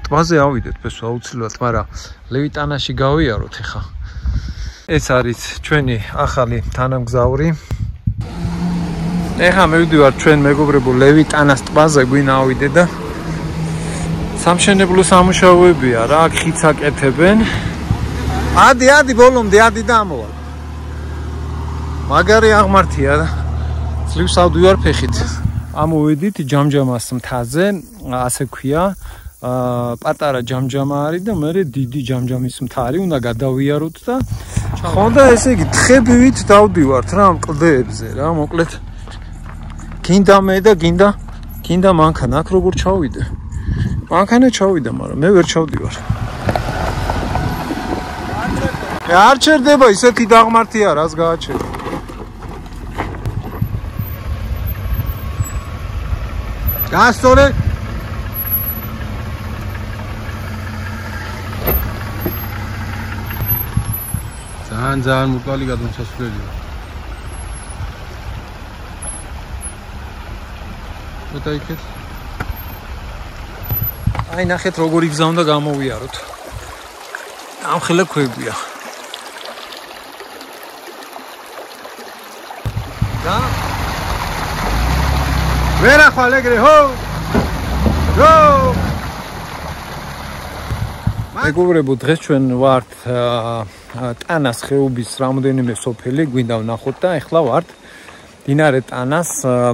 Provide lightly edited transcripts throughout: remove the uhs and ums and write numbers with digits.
ტბაზე ავიდეთ ფესო აუცილებლად, მაგრამ ლევიტანაში გავიაროთ ახლა. ეს არის ჩვენი ახალი თანამგზავრი. ეხლა მივდივართ ჩვენ მეგობრებო ლევიტანას ტბაზე გვინა ავიდე და სამშენებლო სამუშაოებია რა, აქ ხიდს აკეთებენ. ადი ბოლომდე ადი და ამოვა. მაგარი აღმართია და ძლივს ავდივარ ფეხით. ამოვედით ჯამჯამას მთაზე, ასე ქვია, პატარა ჯამჯამა არის და მე დიდი ჯამჯამის მთა არის, უნდა გადავიაროთ და ხონდა ესე იგი თხებივით დავდივართ რა ამ კლდეებზე რა, მოკლედ გინდა მე და გინდა მანქანა, აქ როგორ ჩავიდე? მანქანა ჩავიდა, მაგრამ მე ვერ ჩავდივარ. არ ჩერდება ისეთი დაღმართია, რას გააჩერდა. გასწორე ძალიან მურკალი გადმოსასვლელია. მოტაიქეთ. აი ნახეთ როგორი გზა უნდა გამოვიაროთ. ამხელა ქვებია. და ვერა ხვალ ეგრე ჰო! მეგობრებო, დღეს ჩვენ ვართ ტანას ხეობის რამოდენიმე სოფელი გვინდა ვნახოთ და ეხლა ვართ მდინარე ტანას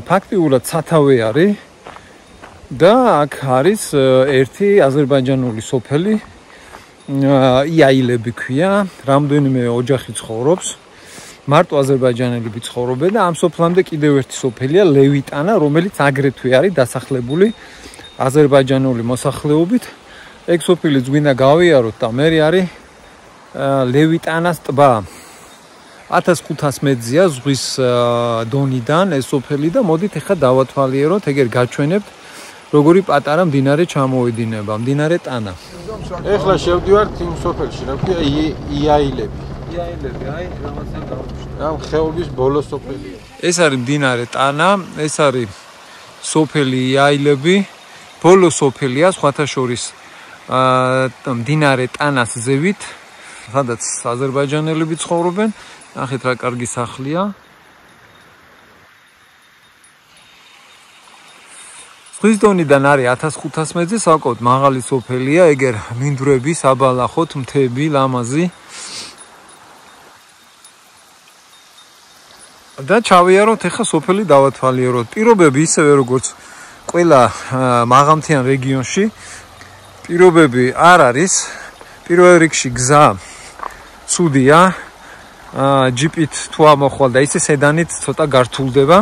ფაქტიურად სათავე არის და აქ არის ერთი აზერბაიჯანული სოფელი იაილები ქვია, რამოდენიმე ოჯახი ცხოვრობს, მარტო აზერბაიჯანელები ცხოვრობენ და ამ სოფლამდე კიდევ ერთი სოფელია ლევიტანა, რომელიც აგრეთვე არის დასახლებული აზერბაიჯანული მოსახლეობით. ეგ სოფელიც გვინდა გავიაროთ და მე არის ლევიტანას ტბა. 1500 მეტრია ზღვის დონიდან ეს სოფელი და მოდით ახლა დავათვალიეროთ, ეგერ გაჩვენებთ როგორი პატარა მდინარე ჩამოედინება, მდინარე ტანა. ეხლა შევდივართ იმ სოფელში, რა ქვია იაილები. იაილები, აი რაღაცა გავუშვი. ამ ხეობის ბოლო სოფელია. ეს არის მდინარე ტანა, ეს არის სოფელი იაილები, ბოლო სოფელია სხვათა შორის მდინარე ტანას ზევით, სადაც აზერბაიჯანელები ცხოვრობენ. ნახეთ რა კარგი სახლია. ზღვის დონიდან არის 1500 მეტრზე, საკმაოდ მაღალი სოფელია, ეგერ მინდვრები, საბალახოთ, მთები, ლამაზი. და ჩავიაროთ ახლა სოფელი დავათვალიეროთ. პირობები ისევე როგორც ყველა მაღალმთიან რეგიონში პირობები არ არის. პირველ რიგში გზა ცუდია. ჯიპით თუ ამოხვალ და ისე სედანით ცოტა გართულდება.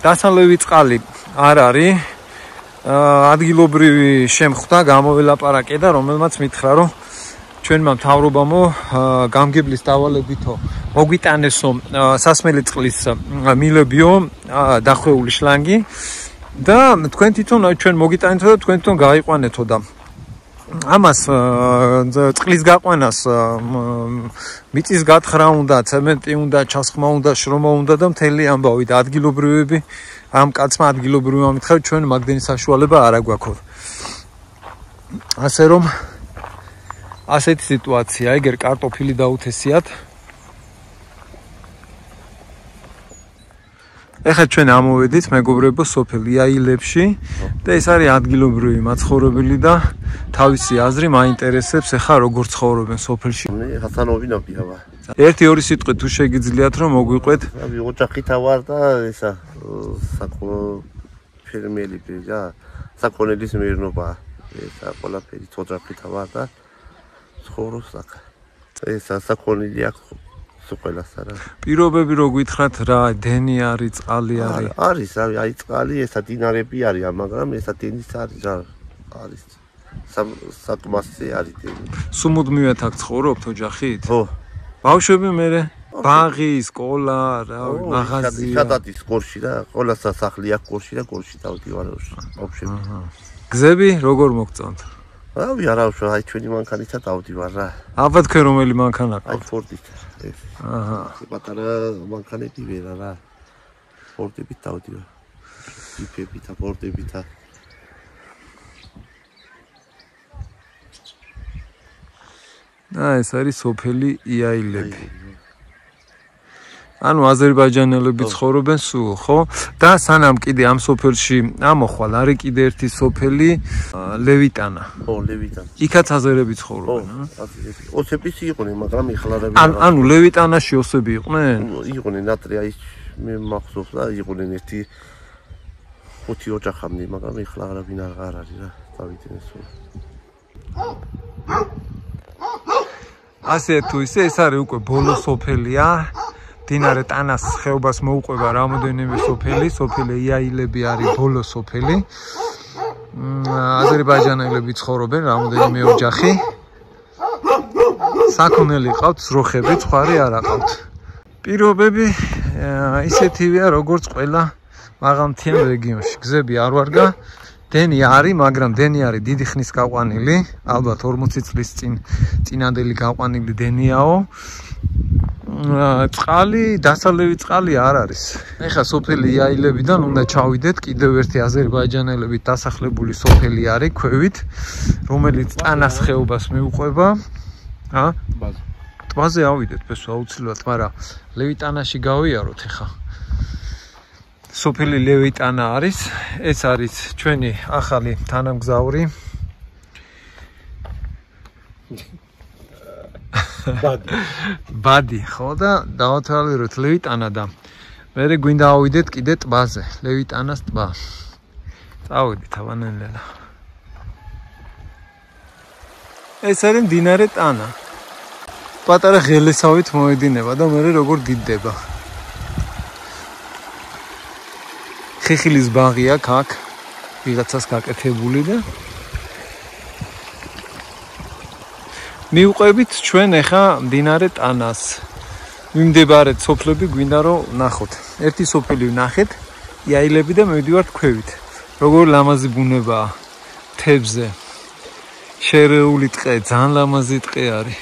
დასალევი წყალი არ არის. ადგილობრივი შემხვდა გამოველაპარაკე და რომელმაც მითხრა რომ ჩვენმა მთავრობამო გამგებლის დავალებითო მოგვიტანესო სასმელი წყლის მილებიო დახვეული შლანგი და თქვენ თვითონ ჩვენ მოგიტანეთო და თქვენ თვითონ გაიყვანეთო და ამას წყლის გაყვანას მიწის გათხრა უნდა, ცემენტი უნდა, ჩასხმა უნდა, შრომა უნდა და მთელი ამბავი და ადგილობრივები ამ კაცმა ადგილობრივმა მითხრა ჩვენ მაგდენი საშუალება არ აგვაქვს. ასე რომ ასეთი სიტუაცია, ეგერ კარტოფილი დაუთესიათ. ეხლა ჩვენ ამოვედით მეგობრებო სოფელ იაილებში და ეს არის ადგილობრივი მაცხოვრებელი და თავისი აზრი მაინტერესებს ეხლა როგორ ცხოვრობენ სოფელში. ხასანოვინებია. ერთი-ორი სიტყვით თუ შეგიძლიათ რომ მოგვიყვეთ. ოჯახითა ვარ და ესა ფერმერები და საკონელის მიერნობა. ესა ყველაფერი ოჯახითა ვარ და ცხოვრობს აქ. ესა საკონელი აქვს ყველას არა. პირობები რო გითხრათ რა, დენი არის, წყალი არის. არის, აი წყალი, ესა დინარები არის, მაგრამ ესა დენის არის რა. არის. საკმასზე არის დენი. სუმუდმივად აქ ცხოვრობთ ოჯახით? ხო. ბავშვები მერე ბაღი, სკოლა, რა, მაღაზია. სადადის გორში და ყველა სასახლე აქვს გორში და გორში დავდივარ ბავშვები. გზები როგორ მოგწონთ? რავი, არავშო, აი ჩვენი მანქანითა დავდივარ რა. ალბათ თქვენ რომელი მანქანა აი ყავთ? ფორდით. აჰა. პატარა მანქანები ვერა რა. ფორდებით დავდივარ. ჯიპებით, ფორდებითა. ეს არის სოფელი იაილები. ანუ აზერბაიჯანელები ცხოვრობენ სულ, ხო? და სანამ კიდე ამ სოფელში ამოხვალ, არის კიდე ერთი სოფელი ლევიტანა. ხო, ლევიტანა. იქაც აზერები ცხოვრობენ, ოსების იყვნენ, მაგრამ ეხლა ანუ ლევიტანაში ოსები იყვნენ? იყვნენ ნატრიაის მე მახსოვს და იყვნენ ერთი 5 ოჯახამდე, მაგრამ ეხლა არავინ არ არის რა, დავიდნენ სულ. ასე თუ ისე ეს არის უკვე ბოლო სოფელია. დინარე ტანას ხეობას მოუყვება რამოდენიმე სოფელი, სოფელი იაილები არის ბოლო სოფელი. აზერბაიჯანელები ცხოვრობენ რამოდენიმე ოჯახი. საქონელი ყავთ, ზროხები, ცხარი არ აყავთ. პირობები ისეთივეა, როგორც ყველა მაღალმთიან რეგიონში. გზები არ ვარგა. დენი არის, მაგრამ დენი არის დიდი ხნის გაყვანილი, ალბათ 40 წლის წინანდელი გაყვანილი დენიაო. წყალი, დასალევი წყალი არ არის. ეხლა სოფელი იაილებიდან უნდა ჩავიდეთ, კიდევ ერთი აზერბაიჯანელებით დასახლებული სოფელი არის ქვევით, რომელიც ტანას ხეობას მიუყვება. ტბაზე ავიდეთ ბესო აუცილებლად, მაგრამ ლევიტანაში გავიაროთ ეხლა. სოფელი ლევიტანა არის, ეს არის ჩვენი ახალი თანამგზავრი. ბადი, ხო და დავათვალიეროთ ლევიტანა და მერე გვინდა ავიდეთ კიდე ტბაზე, ლევიტანას ტბა. წავიდით ავანელელა. ეს არის მდინარე ტანა. პატარა ღელესავით მოედინება და მერე როგორ დიდდება. ხეხილის ბაღი აქ ვიღაცას გაკეთებული და მივყვებით ჩვენ ახლა მდინარე ტანას. მიმდებარეთ სოფლები გვინდა რომ ნახოთ. ერთი სოფელი ვნახეთ, იაილები და მივდივართ ქვევით. როგორ ლამაზი ბუნებაა მთებზე. შერეული ტყე, ძალიან ლამაზი ტყე არის.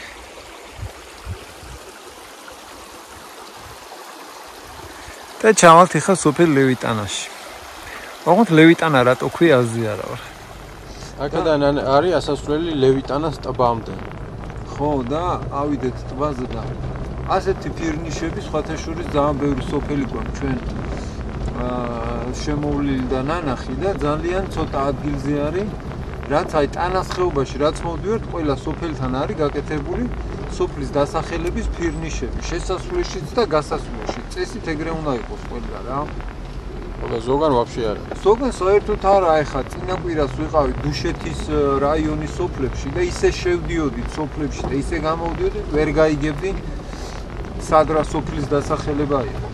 და ჩავალთ ახლა სოფელ ლევიტანაში. ოღონდ ლევიტანა რატო ქვია აზია რა ვარ. აქედან არის ასასვლელი ლევიტანას ტბამდე. ხო და ავიდეთ ტბაზე და ასეთი ფირნიშები სხვათა შორის ძალიან ბევრი სოფელი გვაქვს ჩვენ შემოვლილი და ნანახი და ძალიან ცოტა ადგილზე არის რაც აი ტანას ხეობაში რაც მოვდივართ ყველა სოფელთან არის გაკეთებული სოფლის დასახელების ფირნიშები შესასვლელშიც და გასასვლელშიც წესით ეგრე უნდა იყოს ყველა რა ხოლო ზოგან ვაფშე არა ზოგან საერთოდ არა ეხა წინაკვირას ვიყავით დუშეთის რაიონის სოფლებში და ისე შევდიოდით სოფლებში და ისე გამოვდიოდით ვერ გაიგებდი სად რა სოფლის დასახელება იყო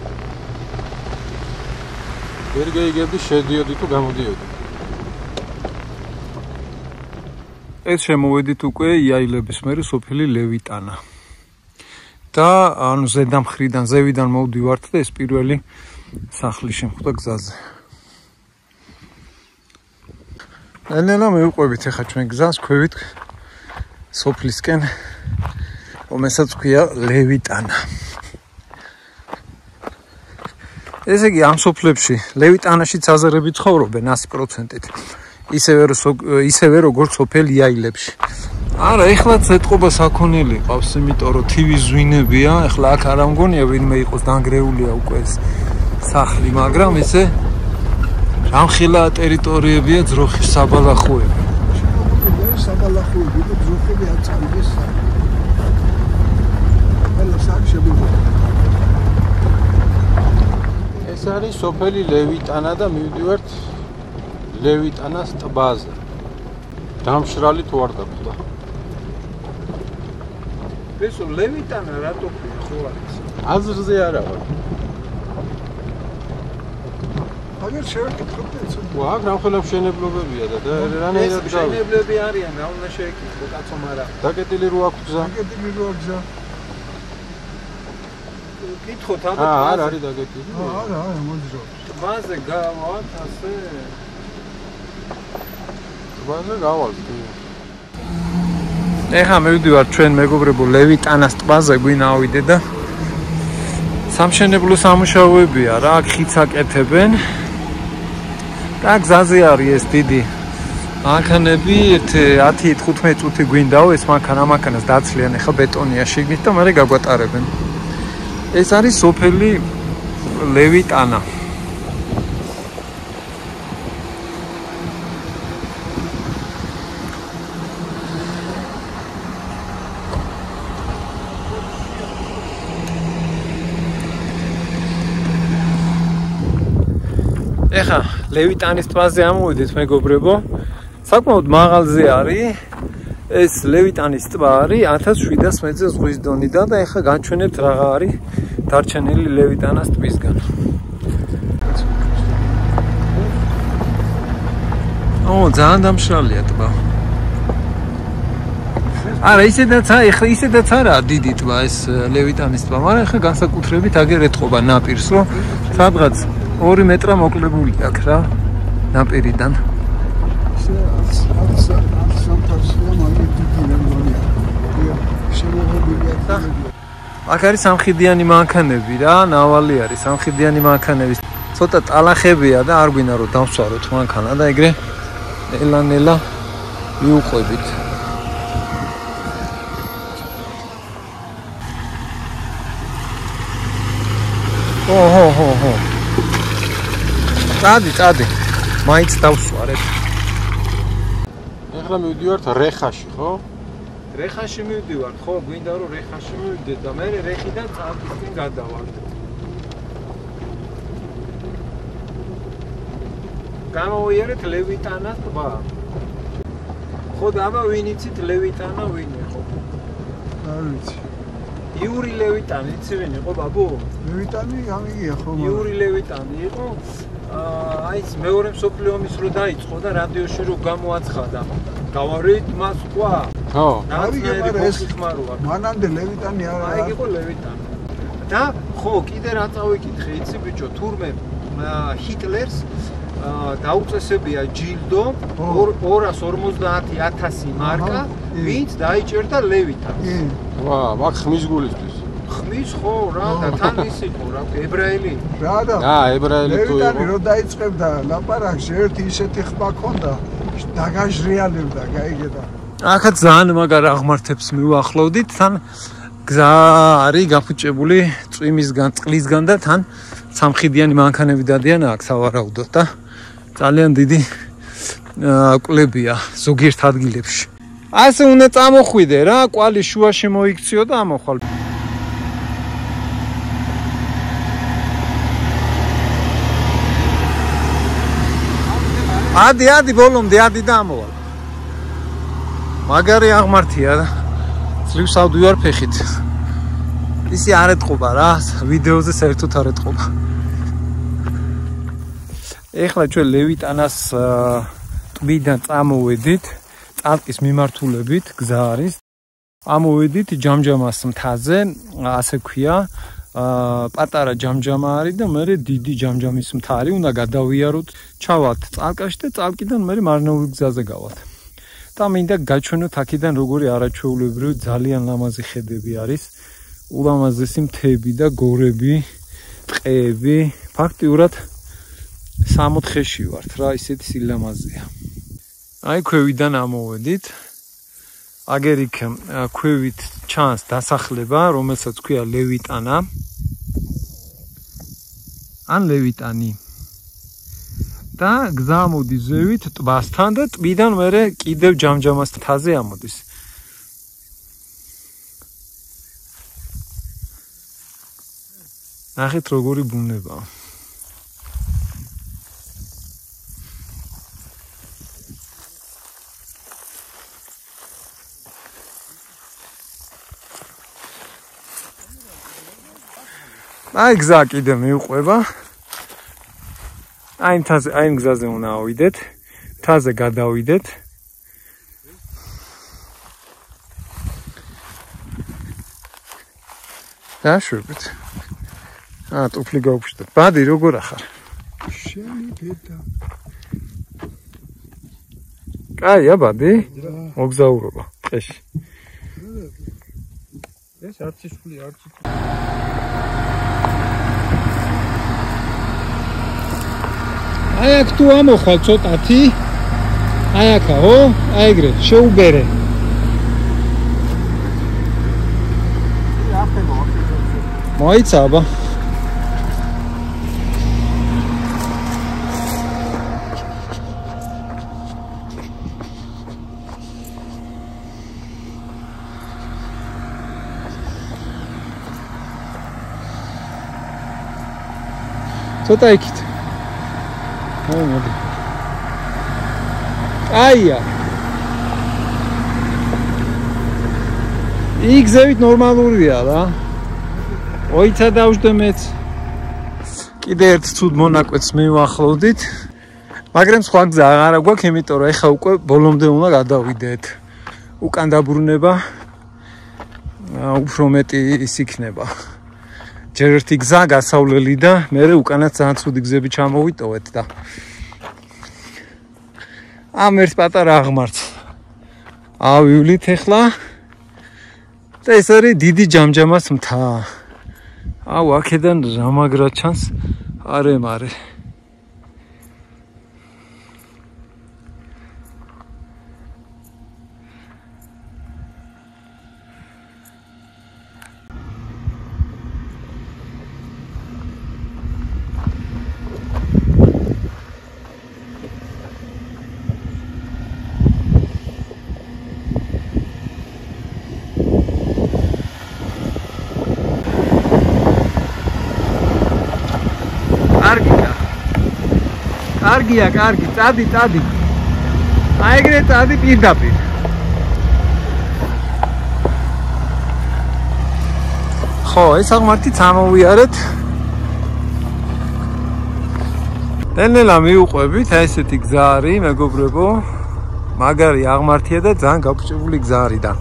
ვერ გაიგებდი შედიოდი თუ გამოდიოდი ეს შემოვედით უკვე იაილების მერე სოფელი ლევიტანა და ანუ ზედამხრიდან ზევიდან მოვდივართ და ეს პირველი სახლის შემხვდა გზაზე. ნელა მივყვებით ახლა ჩვენ გზას ქვევით სოფლისკენ რომელსაც ქვია ლევიტანა. ესე იგი ამ სოფლებში ლევიტანაშიც აზერები ცხოვრობენ 100%-ით. ისევე როგორც სოფელ იაილებში. არა, ეხლაც ეთყობა საქონელი ყავს, იმიტომ რომ თივი ზვინებია, ეხლა აქ არ ამგონია ვინმე იყოს დანგრეულია უკვე ეს სახლი, მაგრამ ესე რამხელა ტერიტორიებია ძროხის საბალახოები. საბალახოები და ძროხები არ წავიდეს. ყველა სახ შემოგვიყვება. ეს არის სოფელი ლევიტანა და მივდივართ ლევიტანას ტბაზე. დამშრალი თუ არ გაგვდა. ესო ლევიტანა რატო ქვია ხო არის? აზრზე არა ვარ. აგერ შევეკითხოთ ეს. აქ რამხელა მშენებლობებია და რანაირად გავი. მშენებლები არიან, რა უნდა შეეკითხო კაცო, მაგრამ დაკეტილი რო აქვს გზა. დაკეტილი რო აქვს გზა. კითხოთ აბა. არ არის დაკეტილი. არა, მოძრო. ტბაზე გავალთ ასე. ტბაზე გავალთ. ეხლა მივდივართ ჩვენ მეგობრებო ლევიტანას ტბაზე გვინა ავიდე და სამშენებლო სამუშაოებია რა, ხიდს აკეთებენ. და გზაზე არის ეს დიდი მანქანები 10-15 წუთი გვინდაო ეს მანქანას დაცლიან ახლა ბეტონია შიგნით და მერე გაგვატარებენ. ეს არის სოფელი ლევიტანა. ეხა ლევიტანის ტბაზე ამოვიდეთ მეგობრებო. საკმაოდ მაღალზე არის. ეს ლევიტანის ტბა არის 1700 მეტრზე ზღვის დონიდან და ეხა განჩვენებთ რაღა არის დარჩენილი ლევიტანას ტბისგან. ძალიან დამშრალია ტბა. არა, ისედაც არა დიდი ტბა ეს ლევიტანის ტბა, მაგრამ ეხა განსაკუთრებით აგერ ეთყობა ნაპირს, რომ სადღაც 2 მეტრა მოკლებული აქვს რა ნაპირიდან. აქ არის სამხიდიანი მანქანები რა, ნავალი არის სამხიდიანი მანქანების. ცოტა ტალახებია და არ გვინდა რომ დავსვაროთ მანქანა და ეგრე ელანელა ვიუყვებით. ოჰო. წადი. მაინც დავსვარეთ. ეხლა მივდივართ რეხაში, ხო? რეხაში მივდივართ, ხო, გვინდა რომ რეხაში მივდეთ და მე რეხიდან წარკისკენ გადავართ. გამოვიარეთ ლევიტანას ტბა. ხო და აბა ვინ იცით ლევიტანა ვინია ხო? არ ვიცი. იური ლევიტანი იცი ვინ იყო ბაბუ? ლევიტანი გამიგია ხო? იური ლევიტანი იყო აი ეს მეორე მსოფლიო ომის რო დაიწყო და რადიოში რო გამოაცხადა. გავარით მას ყვა. ხო. ეს მანამდე ლევიტანი არა. აი იყო ლევიტანი. და ხო, კიდე რა წავიკითხე, იცი ბიჭო, თურმე ჰიტლერს დაუწესებია ჯილდო 250,000 მარკა, ვინც დაიჭერდა ლევიტანს. ვა, მაგ ხმის გულისთვის. ხმის ხო რა და თან ის იყო რა, ებრაელი. რა და? ებრაელი თუ იყო. ლევიტანი რო დაიწყებდა ლაპარაკში ერთი ისეთი ხმა ქონდა, დაგაჟრიალებდა, გაიგედა. ახაც ძალიან მაგარ აღმართებს მივახლოვდით, თან გზა არის გაფუჭებული წვიმისგან, წყლისგან და თან სამხიდიანი მანქანები დადიან აქ სავარაუდოდ და ძალიან დიდი კლებია ზოგიერთ ადგილებში. ასე უნდა წამოხვიდე რა, კვალი შუაში მოიქციო და ამოხვალ. ადი ბოლომდე ადი და ამოვალ. მაგარი აღმართია და ძლივს ავდივარ ფეხით. ისი არ ეთყობა რა, ვიდეოზე საერთოდ არ ეთყობა. ეხლა ჩვენ ლევიტანას ტბიდან წამოვედით, წალკის მიმართულებით გზა არის. ამოვედით ჯამჯამას მთაზე, ასე ქვია, პატარა ჯამჯამა არის და მე დიდი ჯამჯამის მთა არის, უნდა გადავიაროთ, ჩავალთ წალკაში და წალკიდან მე მარნეულ გზაზე გავალთ. და მინდა გაჩვენოთ აქედან როგორი არაჩვეულებრივი ძალიან ლამაზი ხედები არის. ულამაზესი მთები და გორები, ტყეები. ფაქტიურად 60-ში ვართ რა, ისეთი სილამაზეა. აი ქვევიდან ამოვედით. აგერ იქ ქვევით ჩანს დასახლება, რომელსაც ქვია ლევიტანა. ან ლევიტანი. და გზა მოდის ზევით ტბასთან და ტბიდან მერე კიდევ ჯამჯამას მთაზე ამოდის. ნახეთ როგორი ბუნებაა. აი გზა კიდე მიუყვება. აი მთაზე, აი გზაზე უნდა ავიდეთ. მთაზე გადავიდეთ. დაშვებით. ტუფლი გავფშტეთ. ბადი როგორ ახარ? შენი დედა. კაია ბადი? მოგზაურობა ტყეში. ეს არც ისული. აი აქ თუ ამოხვალ ცოტათი აი აქა, ო? აი ეგრე, შეუბერე. მოიცა აბა. ცოტა იქით. მოდი. აია. იქ ზევით ნორმალურია რა. ოიცა დავждე მეც. კიდე ერთ ცუდ მონაკვეთს მივახლოვდით. მაგრამ სხვა გზა აღარ გვაქვს, იმიტომ რომ ეხა უკვე ბოლომდე უნდა გადავიდეთ. უკან დაბრუნება უფრო მეტი ის იქნება. ჯერ ერთი გზა გასავლელი და მერე უკანაც ძალიან ცუდი გზები ჩამოვიტოვეთ და ამ ერთ პატარა აღმართს ავივლით ახლა და ეს არის დიდი ჯამჯამას მთა. აუ აქედან რამაგრა ჩანს არე. კარგი, წადი. აი ეგრე წადი პირდაპირ. ხო, ეს აღმართიც ამოვიარეთ. ნელ-ნელა მიუყვებით, აი ესეთი გზა არის, მეგობრებო. მაგარი აღმართია და ძალიან გაფუჭებული გზა არის და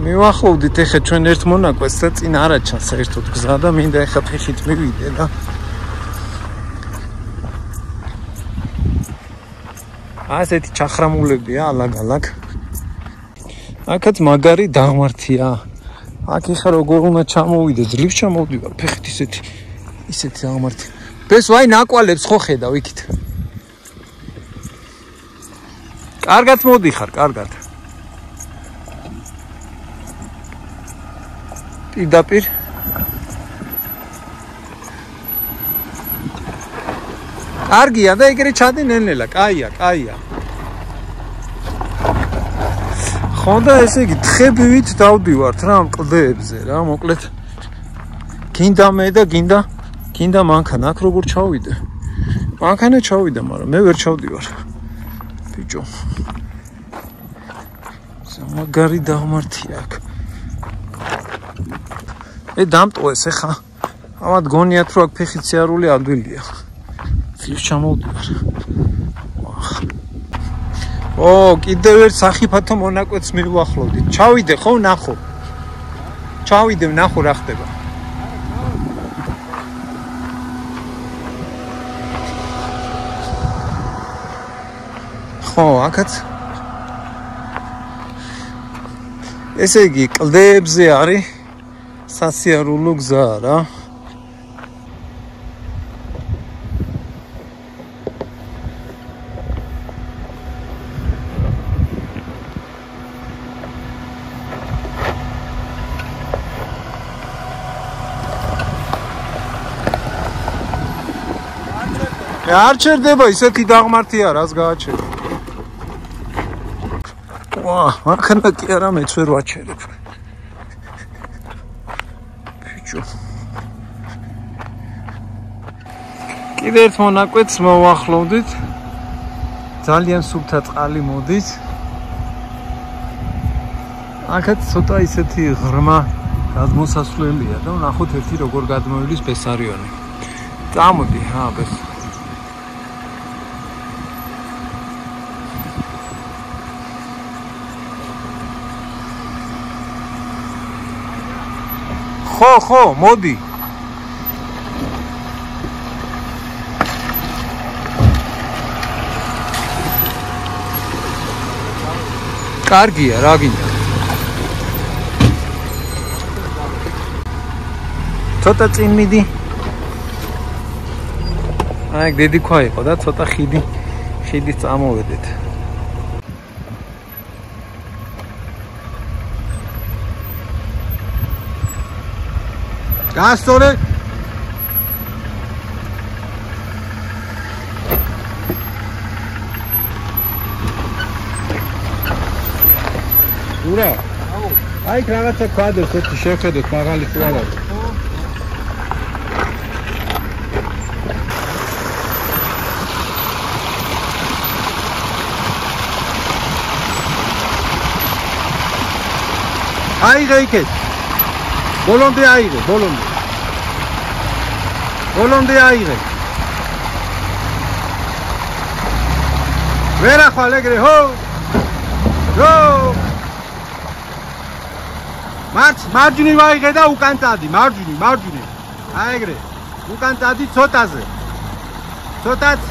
მივახლოვდით ეხა ჩვენ ერთ მონაკვეთს და წინ არა ჩანს საერთოდ გზა და მინდა ეხა ფეხით მივიდე და ასეთი ჩახრამულებია ალაგ-ალაგ. აქაც მაგარი დაღმართია. აქ ეხა როგორ უნდა ჩამოვიდე, ძლივს ჩამოვდივარ, ფეხით ისეთი დაღმართი. ბეს ვაი ნაკვალებს ხო ხედავ იქით. კარგად მოდიხარ, კარგად. პირდაპირ. კარგია და ეგრე ჩადი ნელ-ნელა, კაია. ხო და ესე იგი თხებივით დავდივართ რა ამ კლდეებზე რა, მოკლედ. გინდა მე და გინდა მანქანა, აქ როგორ ჩავიდე? მანქანა ჩავიდა, მაგრამ მე ვერ ჩავდივარ. ბიჭო. მაგარი დაღმართია აქ. დამტყუეს ეხა. ამათ გონიათ რომ აქ ფეხით სიარული ადვილია. ძლივს ჩამოვდივარ. ო, კიდევ ერთ სახიფათო მონაკვეთს მივახლოვდით. ჩავიდე ხო, ნახო. ნახო რა ხდება. ხო, აქაც ესე იგი კლდეებზე არის სასიარულო გზა რა. არ ჩერდება ისეთი დაღმართია რას გააჩერებ. ვა, მანქანა კი არა მეც ვერ ვაჩერებ. ბიჭო. კიდე ერთ მონაკვეთს მოვახლოვდით. ძალიან სუფთა წყალი მოდის. აქაც ცოტა ისეთი ღრმა გადმოსასვლელია და ნახოთ ერთი როგორ გადმოივლის ბესარიონი. წამოდი, ბეს. ხო, მოდი. კარგია, რა გინდა. ცოტა წინ მიდი. აი, დიდი ქვა იყო და ცოტა ხიდის წამოვედეთ. გასწორე. ურა. აი რაღაცა ქვადებს ერთი შევხედოთ მაღალი თუ არა. აიღე იქეთ. ბოლომდე აიღე, ბოლომდე. ბოლომდე აიღე. ვერ ახვალ ეგრე, ჰო! ჰო! მარჯვნივ აიღე და უკან წადი, მარჯვნივ. აი ეგრე. უკან წადი ცოტაზე. ცოტაც.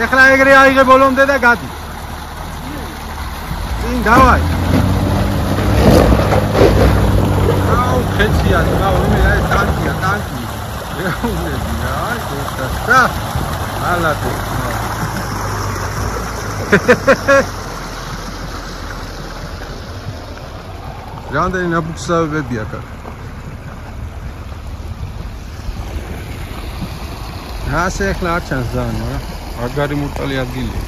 ეხლა ეგრე აიღე ბოლომდე და გადი. წინ დავაი. ხეცია, რა ტანკია. რეალურები რა, აი გოსტა. ალათო. რამდენი ნაბუქსავებია აქ. ასე ახლა არ ჩანს ძალიან, რა. აგარი მურტალი ადგილია.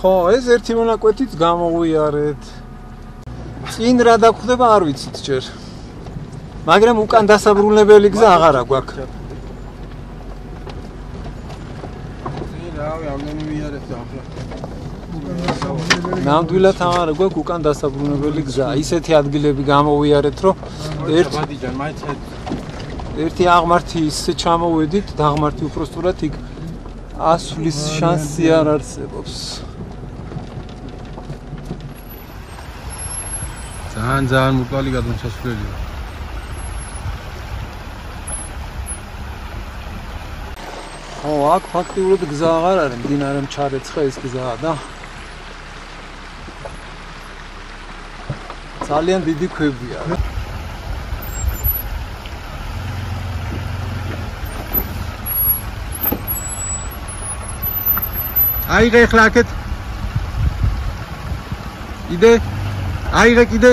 ხო, ეს ერთი მონაკვეთიც გამოვიარეთ. წინ რა დაგხვდება არ ვიცით ჯერ. მაგრამ უკან დასაბრუნებელი გზა აღარა გვაქვს. რავი, ამდენი ვიარეთ და ახლა. ნამდვილად აღარა გვაქვს უკან დასაბრუნებელი გზა. ისეთი ადგილები გამოვიარეთ, რომ ბადიჯან მაინც ერთი აღმართი ისე ჩამოვედით, დაღმართი უпростურად იქ ასვლის შანსი არ არსებობს. ძალიან მურტალი გადმოსასვლელია. ხო, აქ ფაქტიურად გზა აღარ არის, მდინარე მჩარეცხა ეს გზაა და ძალიან დიდი ქვებია. აიღე ახლა აქეთ. იდე. აიღე კიდე.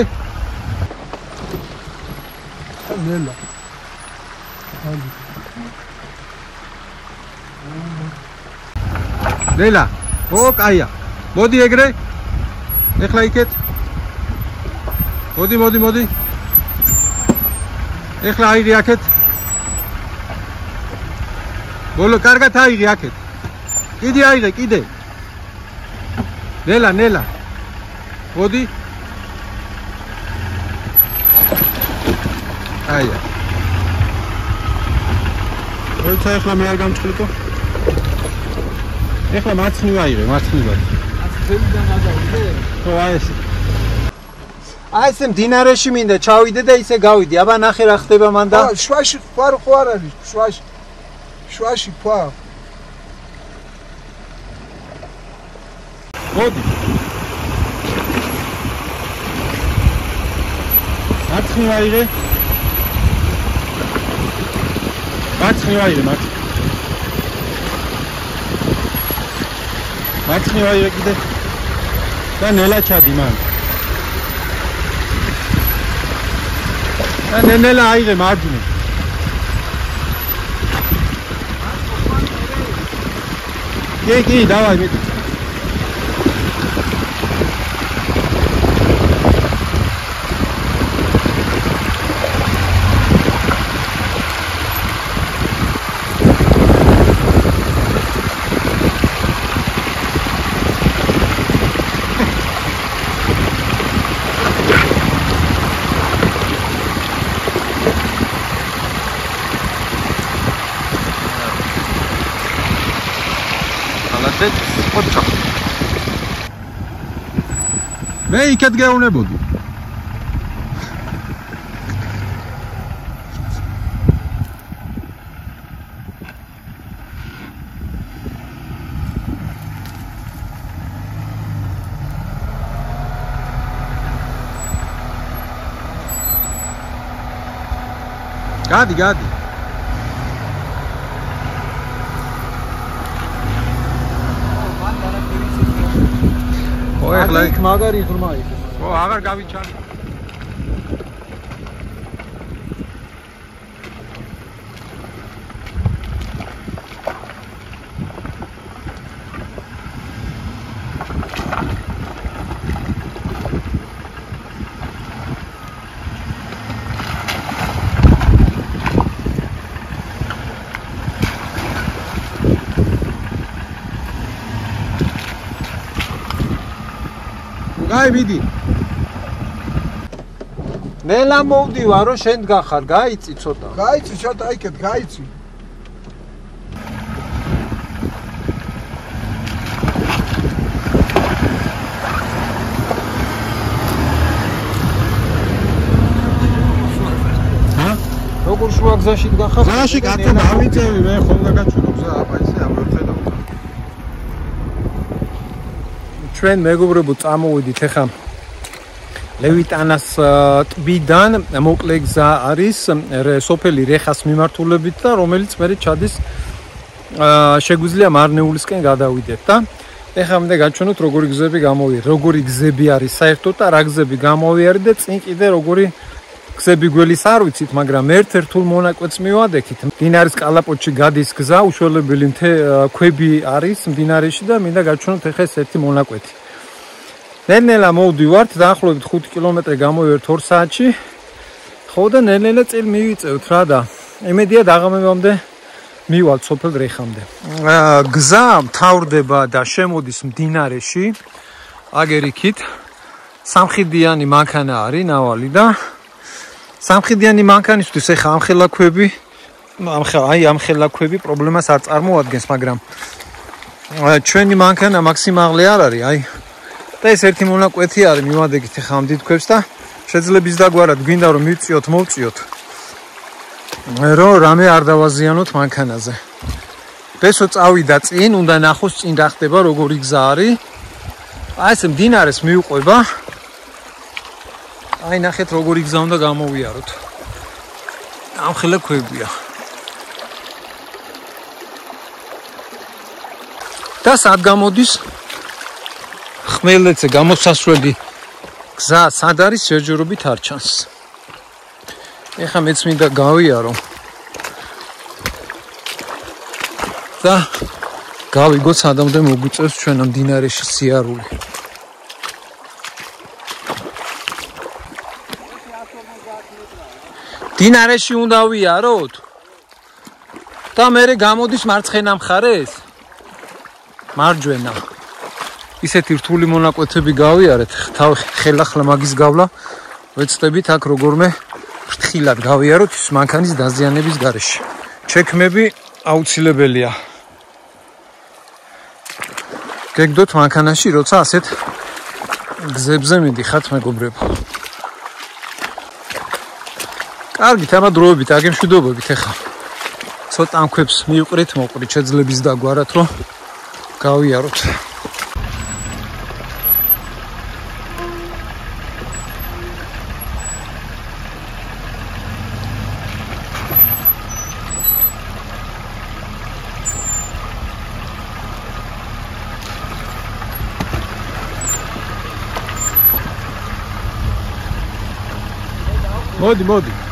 ნელა. ნელა. ო, კაია. მოდი ეგრე. ახლა იქეთ. მოდი. ახლა აიღე აქეთ. ბოლო კარგად აიღე აქეთ. კიდე აიღე, კიდე. ნელა. მოდი. აია. როცა ახლა მე არ გამჭრიდო. ახლა მარცხნივ აიღე. ასწელიდან გადავიდე? ხო, აი ეს. აი ესე მდინარეში მინდა ჩავიდე და ისე გავიდე. აბა ნახე რა ხდება მან და შვაში ხო არ არის, შვაში ხო. მოდი. მარცხნივ აიღე. მარცხნივ აიღე კიდე. და ნელა ჩადი მან. და ნელა აიღე მარჯვნივ. კი, დავაი მიდი. მე იქეთ გეუნებოდი. გადი ო ეხლა იქ მაგარი ღრმა იქ ო აღარ გავიჩალი გაი მიდი ნელა მოვდივარ რომ შენ გახარ გაიცი ცოტა გაიცი ცოტა იქეთ გაიცი როგორ შუა გზაში გახარ გზაში კაცო დავიწევი მე ხოლმე გაჩვენო გზა აბა ისე ამოხედავ ჩვენ მეგობრებო წამოვიდით ახლა ლევიტანას ტბიდან მოკლე გზა არის სოფელი რეხას მიმართულებით და რომელიც მე ჩადის შეგვიძლია მარნეულისკენ გადავიდეთ და ახლა მინდა გაჩვენოთ როგორი გზები არის საერთოდ და რა გზები გამოვიარეთ და წინ კიდე როგორი გზები გველის არ ვიცით მაგრამ ერთ-ერთულ მონაკვეთს მივადექით მდინარის კალაპოტში გადის გზა უშველებელი ქვები არის მდინარეში და მინდა გაჩვენოთ ახლა ეს ერთი მონაკვეთი ნელ-ნელა მოვდივართ დაახლოებით 5 კილომეტრი გამოვიართ 2 საათში ხო და ნელ-ნელა წილ მივიწევთ რა და იმედია დაღამებამდე მივალთ სოფელ რეხამდე გზა მთავრდება და შემოდის მდინარეში აგერიქით სამხიდიანი მანქანა არის ნავალი და სამხიდიანი მანქანისთვის ეხა ამ ხელაქვები პრობლემას არ წარმოადგენს, მაგრამ ჩვენი მანქანა მაქსიმალური არ არის, და ეს ერთი მონაკვეთი არის, მივადექით ეხა ამ დიდ ქვებს და შეძლებს ისდაგვარად გვინდა რომ მოვწიოთ. რომ რამე არ დავაზიანოთ მანქანაზე. ბესო წავიდა წინ, უნდა ნახოს წინ რა ხდება, როგორი გზა არის. აი ეს მდინარეს მიუყვება. აი ნახეთ როგორი გზა უნდა გამოვიაროთ. ამ ხელა ქვებია. და სად გამოდის? ხმელეთზე გამოსასვლელი გზა სად არის შეჯერობით არ ჩანს. ეხა მეც მინდა გავიარო. და გავიგოთ სადამდე მოგვიწევს ჩვენ ამ მდინარეში სიარული. მდინარეში უნდა ვიაროთ და მერე გამოდის მარცხენა მხარეს მარჯვენა ისეთი რთული მონაკვეთები გავიარეთ ხელახლა მაგის გავლა ვეცდებით აქ როგორმე ფრთხილად გავიაროთ ის მანქანის დაზიანების გარეშე ჩექმები აუცილებელია გეგდოთ მანქანაში როცა ასეთ გზებზე მიდიხართ მეგობრებო კარგით ამა დროებით აგემშვიდობებით ახლა ცოტა ამ ქვებს მივყრით მოყრით შეძლებს დაგვარათ რომ გავიაროთ მოდი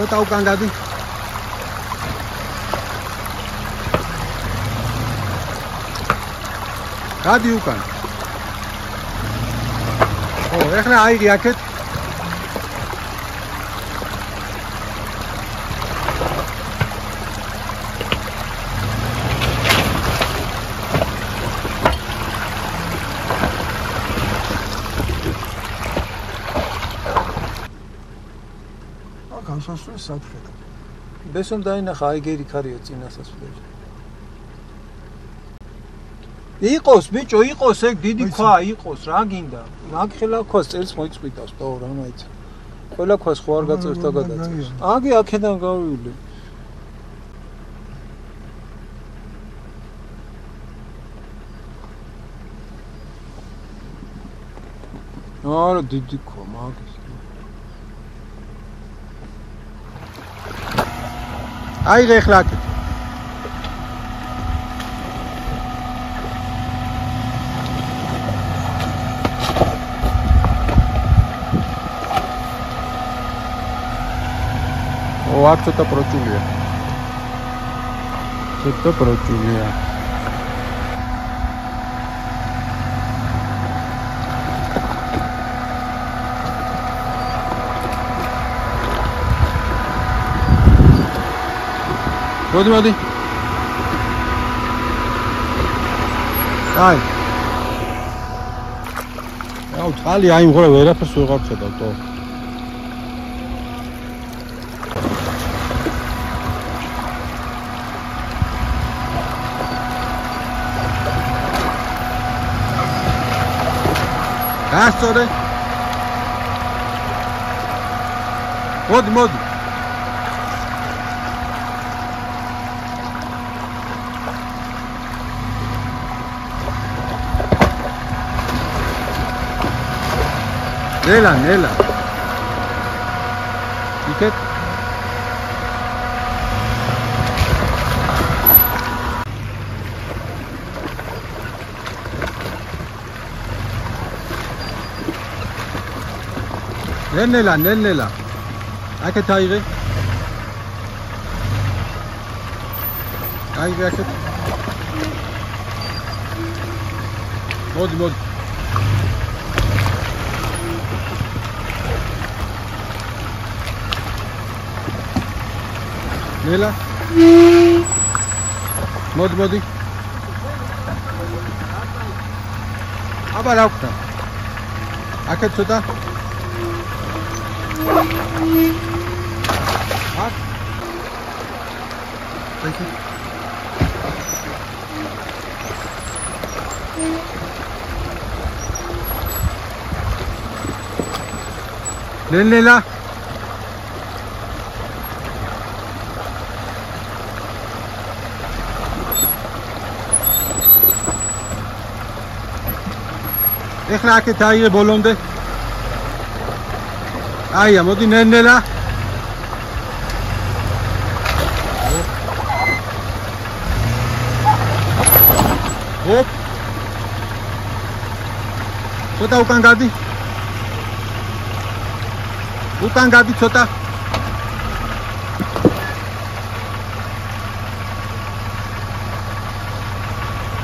ცოტა უკან გადი გადი უკან ო ეხლა აირი აქეთ განსასვლელი სათხეა. ბესომ დაინახა აიგერი ქარიო წინასასვლელი. იყოს ბიჭო, იყოს ეგ დიდი ქვა, იყოს, რა გინდა? მაგ ხელა ქვას წერს მოიწვიდავს, თო რა მაიცა. ყველა ქვას ხო არ გაწევს და გადაწევს. აგი აქედან გავივლე. არა დიდი ქვა მაგის. აიღე ახლა აქ. აქ ცოტა პროჭულია. ცოტა პროჭულია. მოდი. აი. აუ თალი აიმღრა ვერაფერს ვეღარ ცოდავ თო. გასწორე. მოდი. ნელა. იქეთ. ნელა. აქეთ აიღე. აქეთ. მოდი. ნელა. მოდი. აბა რა ვქნა? აქეთ ცოტა. აქ. ეკი. ნელა. ეხლა აქეთ აიღე ბოლომდე. აია, მოდი ნელა. ოპ. ცოტა უკან გადი. ცოტა.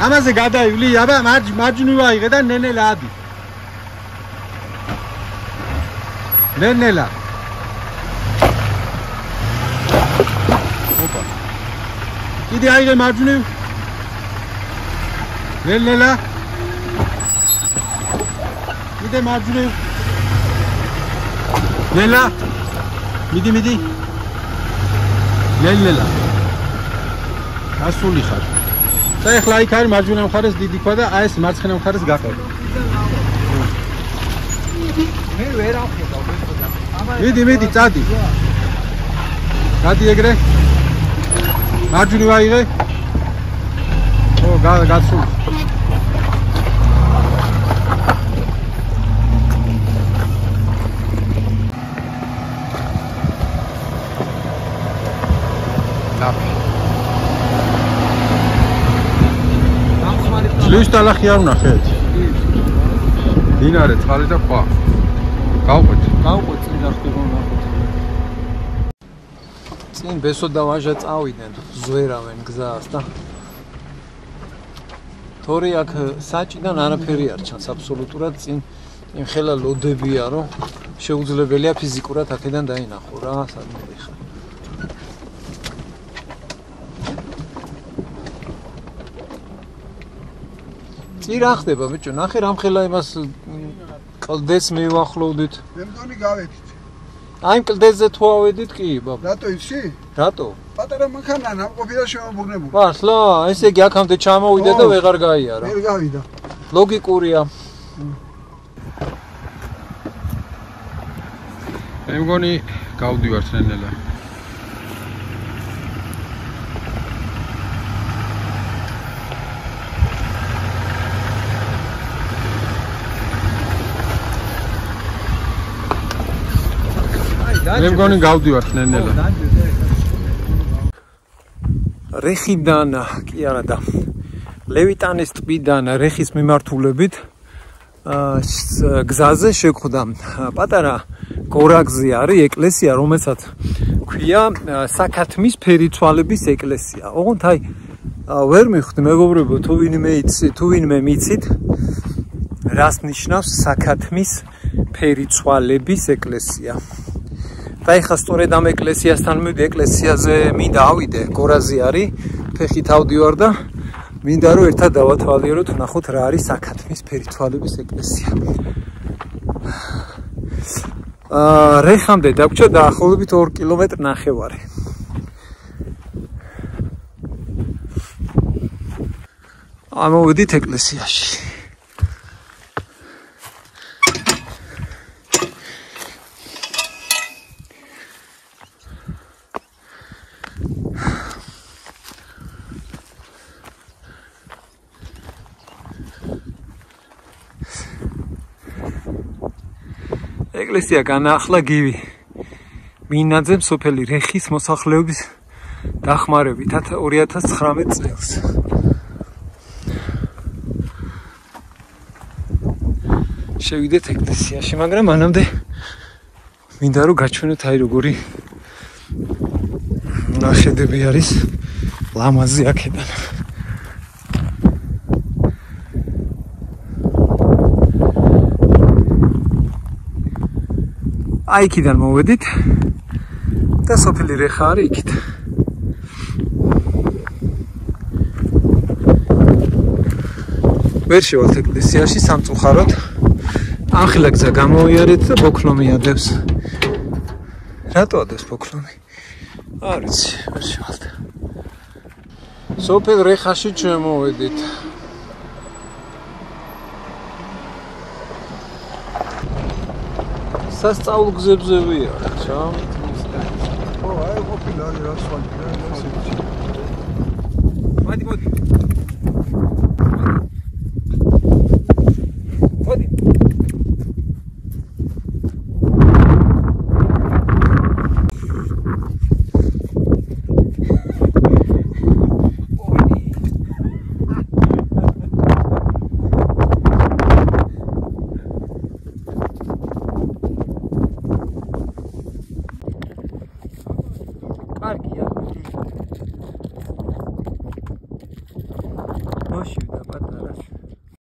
ამაზე გადაივლი, აბა მარჯვნივ აიღე და ნელა ადი. ნელა. ოპა. კიდე აიღე მარჯვნივ. ნელა. კიდე მარჯვნივ. ნელა. მიდი. ნელა. ასული ხარ. და ეხლა იქ არის მარჯვენა მხარეს დიდი ქვა და აი ეს მარცხენა მხარეს გაყევ. მე ვერ ავხედავ ბესოდა. მიდი, წადი. გადი ეგრე. მარჯვნივ აიღე. ო, გასულ. ლის ტალახი არ ვნახეთ. დინარე, წყალი და ქვა. გავყვეთ წინ დახტება ნახოთ. წინ ბესო და ვაჟა წავიდნენ, ზვერავენ გზას და თორე აქ საჭიდან არაფერი არ ჩანს აბსოლუტურად. წინ იმ ხელა ლოდებია, რომ შეუძლებელია ფიზიკურად აქედან დაინახო რა, სადმე ხარ. რა ხდება ბიჭო, ნახე რამ ხელა იმას კლდეს მივახლოვდით. მე მგონი გავეთით. აი კლდეზე თუ ავედით კი ბაბა. რატო იცი? რატო? პატარა მანქანა ნამყოფია შემობრუნებული. მართლა, ესე იგი აქამდე ჩამოვიდა და ვეღარ გაიარა. ვერ გავიდა. ლოგიკურია. მე მგონი გავდივართ ნენელა. მე მგონი გავდივართ ნენელა. რეხიდან კი არა და ლევიტანის ტბიდან რეხის მიმართულებით გზაზე შეხვდა პატარა გორაგზი არის ეკლესია, რომელსაც ქვია საქათმის ფერიცვალების ეკლესია. ოღონდ აი ვერ მივხვდი მეგობრებო, თუ ვინმე მიცით რას ნიშნავს საქათმის ფერიცვალების ეკლესია. და ეხლა სწორედ ამ ეკლესიასთან მივდი, ეკლესიაზე მინდა ავიდე, გორაზი არის, ფეხით ავდივარ და მინდა რომ ერთად დავათვალიეროთ, ვნახოთ რა არის საქათმის ფერიცვალების ეკლესია. რეხამდე დაგვრჩა დაახლოებით 2 კილომეტრი ნახევარი. ამოვედით ეკლესიაში. ეკლესია განაახლა გივი მინაძე სოფელი რეხის მოსახლეობის დახმარებით 2019 წელს. შევიდეთ ეკლესიაში, მაგრამ მანამდე მინდა რომ გაჩვენოთ აი როგორი ნახედები არის ლამაზი აქედან. აი იქიდან მოვედით და სოფელი რეხა არის იქით. ვერ შევალთ ეკლესიაში სამწუხაროდ. ახლა გზა გამოვიარეთ და ბოქლომი ადევს. რატო ადევს ბოქლომი? არ ვიცი, ვერ შევალთ. სოფელ რეხაში შემოვედით. სასწაულ გზებზე ვიარეთ, რა? ო, აი ყოფილა არის რა სხვა. მოდი. მოდი. კარგია.